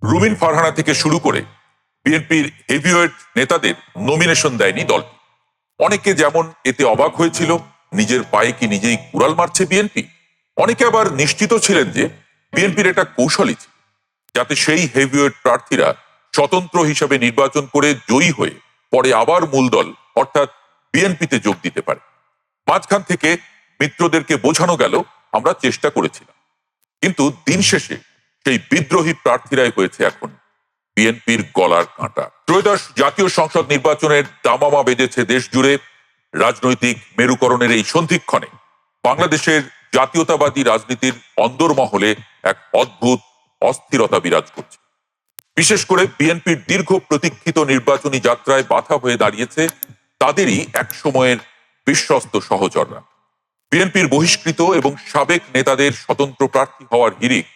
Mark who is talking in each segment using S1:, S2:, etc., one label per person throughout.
S1: রুমিন ফারহানা থেকে শুরু করে বিএনপির হেভিওয়েট নেতাদের নমিনেশন দেয়নি দলটি। অনেকে যেমন এতে অবাক হয়েছিল, নিজের পায়ে কি নিজেই কুড়াল মারছে বিএনপি। অনেকে আবার নিশ্চিত ছিলেন যে বিএনপির এটা কৌশলই ছিল, যাতে সেই হেভিওয়েট প্রার্থীরা স্বতন্ত্র হিসাবে নির্বাচন করে জয়ী হয়ে পরে আবার মূল দল অর্থাৎ বিএনপিতে যোগ দিতে পারে। মাঝখান থেকে মিত্রদেরকে বোঝানো গেল আমরা চেষ্টা করেছিলাম, কিন্তু দিন শেষে সেই বিদ্রোহী প্রার্থীরাই হয়েছে এখন বিএনপির গলার কাঁটা। ত্রয়োদশ জাতীয় সংসদ নির্বাচনের দামামা বেজেছে দেশ জুড়ে। রাজনৈতিক মেরুকরণের এই সন্ধিক্ষণে বাংলাদেশের জাতীয়তাবাদী রাজনীতির অন্দরমহলে এক অদ্ভুত অস্থিরতা বিরাজ করছে। বিশেষ করে বিএনপির দীর্ঘ প্রতীক্ষিত নির্বাচনী যাত্রায় বাধা হয়ে দাঁড়িয়েছে তাদেরই এক সময়ের বিশ্বস্ত সহচররা। বিএনপির বহিষ্কৃত এবং সাবেক নেতাদের স্বতন্ত্র প্রার্থী হওয়ার হিড়িক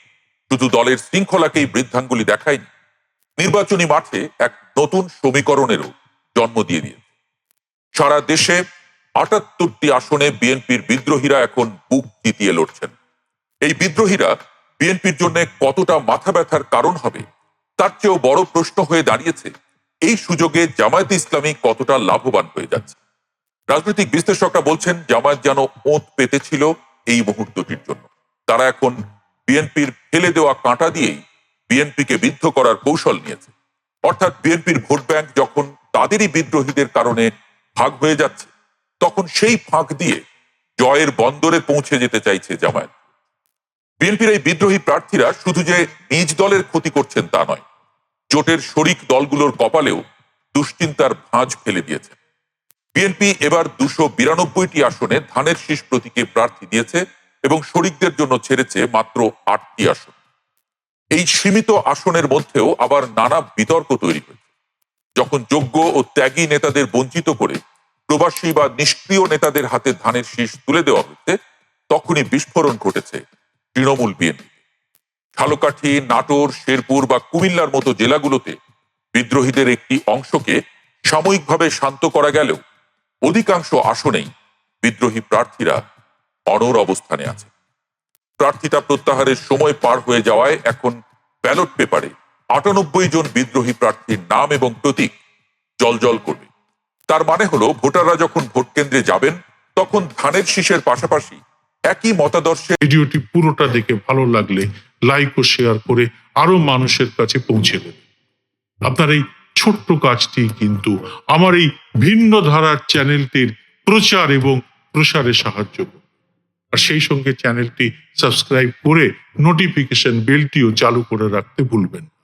S1: শুধু দলের শৃঙ্খলাকেই বৃদ্ধাঙ্গুলি দেখায়নি, নির্বাচনী মাঠে এক নতুন সমীকরণেরও জন্ম দিয়ে দিয়েছে। সারা দেশে ৭৮টি আসনে বিএনপির বিদ্রোহীরা এখন বুক চিতিয়ে লড়ছেন। এই বিদ্রোহীরা বিএনপির জন্য কতটা মাথা ব্যথার কারণ হবে তার চেয়েও বড় প্রশ্ন হয়ে দাঁড়িয়েছে এই সুযোগে জামায়াতে ইসলামী কতটা লাভবান হয়ে যাচ্ছে। রাজনৈতিক বিশ্লেষকরা বলছেন জামায়াত যেন ওঁত পেতেছিল এই মুহূর্তটির জন্য। তারা এখন বিএনপির ফেলে দেওয়া কাঁটা দিয়েই বিএনপিকে বিদ্ধ করার কৌশল নিয়েছে। অর্থাৎ বিএনপির ভোট ব্যাংক যখন তাদেরই বিদ্রোহীদের কারণে ভাগ হয়ে যাচ্ছে, তখন সেই ফাঁক দিয়ে জয়ের বন্দরে পৌঁছে যেতে চাইছে জামায়াত। বিএনপির এই বিদ্রোহী প্রার্থীরা শুধু যে নিজ দলের ক্ষতি করছেন তা নয়, জোটের শরিক দলগুলোর কপালেও দুশ্চিন্তার ভাঁজ ফেলে দিয়েছে। বিএনপি এবার ২৯২টি আসনে ধানের শীষ প্রতীকে প্রার্থী দিয়েছে এবং শরিকদের জন্য ছেড়েছে মাত্র ৮টি আসন। এই সীমিত আসনের মধ্যেও আবার নানা বিতর্ক তৈরি হয়েছে। যখন যোগ্য ও ত্যাগী নেতাদের বঞ্চিত করে প্রবাসী বা নিষ্ক্রিয় নেতাদের হাতে ধানের শীষ তুলে দেওয়া হয়েছে, তখনই বিস্ফোরণ ঘটেছে তৃণমূল বিএনপি। ঝালকাঠি, নাটোর, শেরপুর বা কুমিল্লার মতো জেলাগুলোতে বিদ্রোহীদের একটি অংশকে সাময়িকভাবে শান্ত করা গেলেও অধিকাংশ আসনেই বিদ্রোহী প্রার্থীরা অনড় অবস্থানে আছে। প্রার্থিতা প্রত্যাহারের সময় পার হয়ে যাওয়ায় এখন ব্যালট পেপারে ৯৮ জন বিদ্রোহী প্রার্থীর নাম এবং প্রতীক জ্বলজ্বল করবে। তার মানে হলো ভোটাররা যখন ভোট কেন্দ্রে যাবেন তখন ধানের শীষের পাশাপাশি একই মতাদর্শে।
S2: ভিডিওটি পুরোটা দেখে ভালো লাগলে লাইক ও শেয়ার করে আরো মানুষের কাছে পৌঁছে দেবেন। আপনার এই ছোট্ট কাজটি কিন্তু আমার এই ভিন্ন ধারার চ্যানেলটির প্রচার এবং প্রসারে সাহায্য করবে। আর সেই সঙ্গে চ্যানেলটি সাবস্ক্রাইব করে নোটিফিকেশন বেলটিও চালু করে রাখতে ভুলবেন না।